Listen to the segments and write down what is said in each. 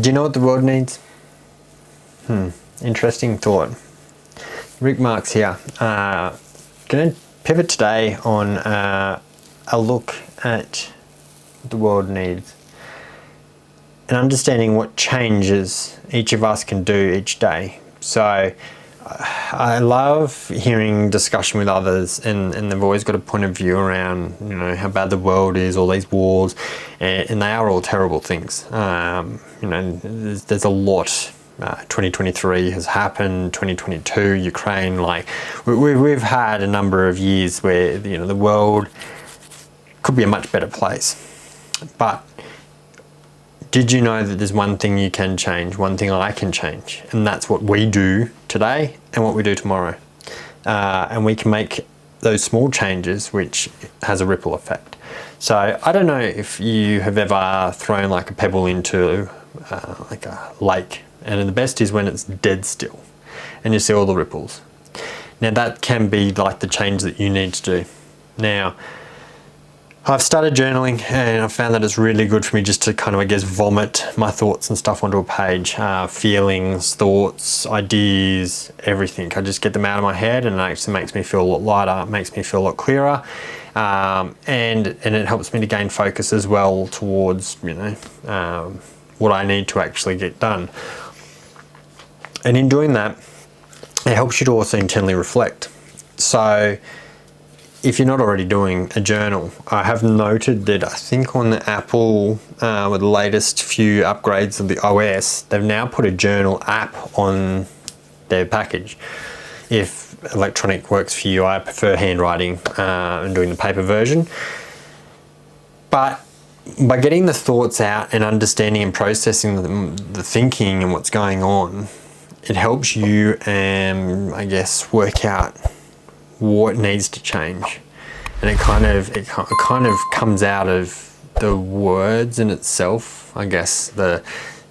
Do you know what the world needs? Interesting thought. Rick Marks here. Going to pivot today on a look at what the world needs and understanding what changes each of us can do each day. So I love hearing discussion with others, and they've always got a point of view around, you know, how bad the world is, all these wars, and they are all terrible things. You know, there's a lot. 2023 has happened, 2022, Ukraine, like we've had a number of years where, you know, the world could be a much better place. But did you know that there's one thing you can change, one thing I can change, and that's what we do today and what we do tomorrow. And we can make those small changes, which has a ripple effect. So I don't know if you have ever thrown like a pebble into like a lake, and the best is when it's dead still and you see all the ripples. Now that can be like the change that you need to do. Now, I've started journaling, and I've found that it's really good for me just to kind of, I guess, vomit my thoughts and stuff onto a page. Feelings, thoughts, ideas, everything. I just get them out of my head, and it actually makes me feel a lot lighter, makes me feel a lot clearer. And it helps me to gain focus as well towards, you know, what I need to actually get done. And in doing that, it helps you to also internally reflect. So if you're not already doing a journal, I have noted that I think on the Apple, with the latest few upgrades of the OS, they've now put a journal app on their package. If electronic works for you, I prefer handwriting and doing the paper version. But by getting the thoughts out and understanding and processing the thinking and what's going on, it helps you, I guess, work out what needs to change. And it kind of comes out of the words in itself. I guess the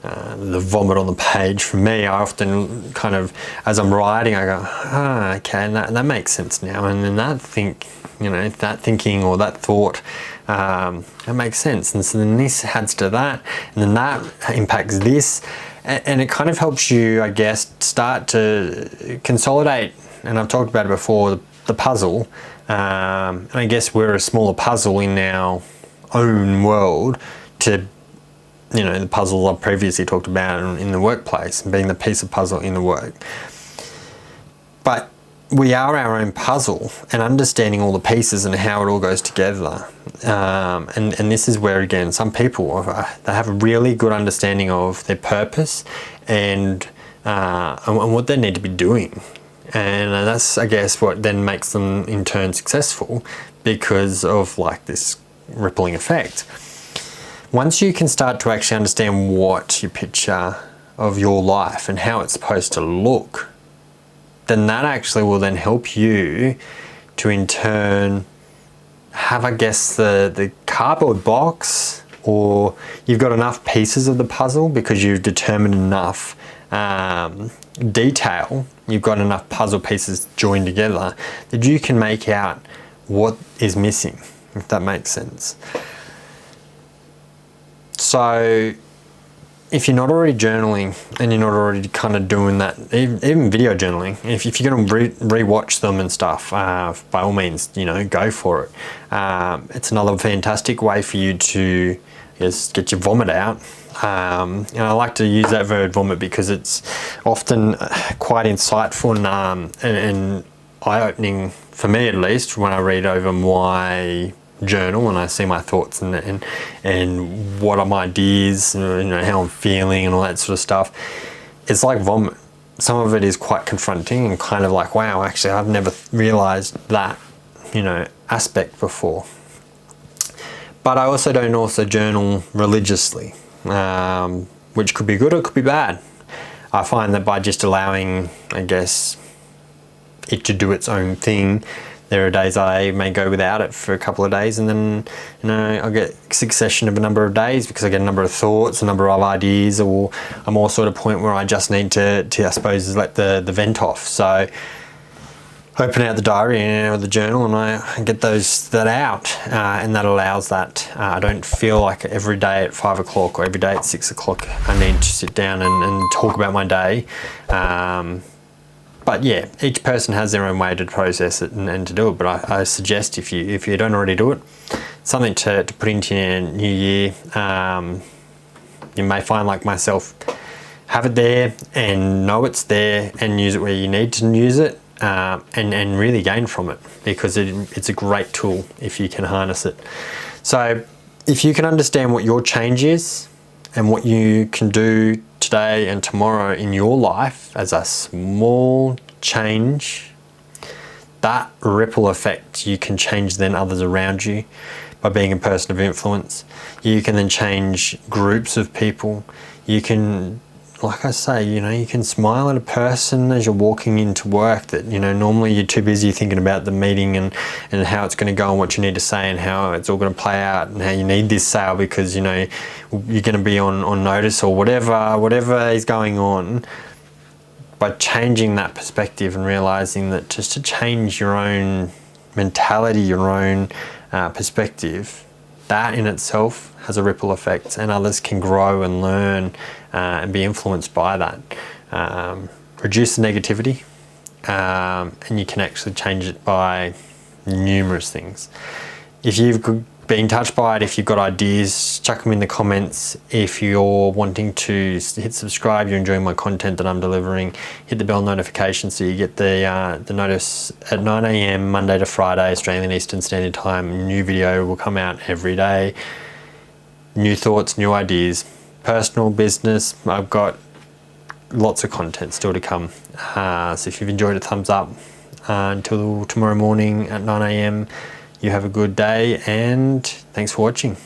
vomit on the page for me, I often kind of, as I'm writing, I go, okay, and that makes sense now. And then that thinking or that thought, that makes sense. And so then this adds to that, and then that impacts this. And it kind of helps you, I guess, start to consolidate. And I've talked about it before, the puzzle. And I guess we're a smaller puzzle in our own world to, you know, the puzzle I've previously talked about in the workplace, being the piece of puzzle in the work. But we are our own puzzle, and understanding all the pieces and how it all goes together. And this is where, again, some people, they have a really good understanding of their purpose and what they need to be doing. And that's, I guess, what then makes them in turn successful, because of like this rippling effect. Once you can start to actually understand what your picture of your life and how it's supposed to look, then that actually will then help you to in turn have, I guess, the cardboard box, or you've got enough pieces of the puzzle because you've determined enough detail, you've got enough puzzle pieces joined together that you can make out what is missing, if that makes sense. So if you're not already journaling and you're not already kind of doing that, even video journaling, if you're going to re-watch them and stuff, by all means, you know, go for it. It's another fantastic way for you to, I guess, get your vomit out. And I like to use that word vomit because it's often quite insightful and eye-opening for me, at least, when I read over my journal and I see my thoughts and what are my ideas, you know, how I'm feeling and all that sort of stuff. It's like vomit. Some of it is quite confronting and kind of like, wow, actually I've never realized that, you know, aspect before. But I also don't journal religiously, which could be good or it could be bad. I find that by just allowing, I guess, it to do its own thing, there are days I may go without it for a couple of days, and then, you know, I'll get a succession of a number of days because I get a number of thoughts, a number of ideas, or I'm also at a point where I just need to I suppose, let the vent off. So open out the diary or the journal, and I get that out, and that allows that. I don't feel like every day at 5 o'clock or every day at 6 o'clock I need to sit down and talk about my day. But yeah, each person has their own way to process it and to do it. But I suggest if you don't already do it, something to put into your new year. You may find, like myself, have it there and know it's there and use it where you need to use it, and really gain from it, because it's a great tool if you can harness it. So if you can understand what your change is and what you can do today and tomorrow in your life as a small change, that ripple effect, you can change then others around you by being a person of influence. You can then change groups of people. You can, like I say, you can smile at a person as you're walking into work that, normally you're too busy thinking about the meeting and how it's going to go and what you need to say and how it's all going to play out and how you need this sale because, you're going to be on notice or whatever is going on. By changing that perspective and realizing that just to change your own mentality, your own perspective, that in itself has a ripple effect, and others can grow and learn and be influenced by that. Reduce the negativity, and you can actually change it by numerous things. If you've been touched by it, if you've got ideas, chuck them in the comments. If you're wanting to hit subscribe, you're enjoying my content that I'm delivering, hit the bell notification so you get the notice at 9 a.m. Monday to Friday, Australian Eastern Standard Time. New video will come out every day. New thoughts, new ideas, personal, business. I've got lots of content still to come. So if you've enjoyed it, thumbs up. Until tomorrow morning at 9 a.m. You have a good day, and thanks for watching.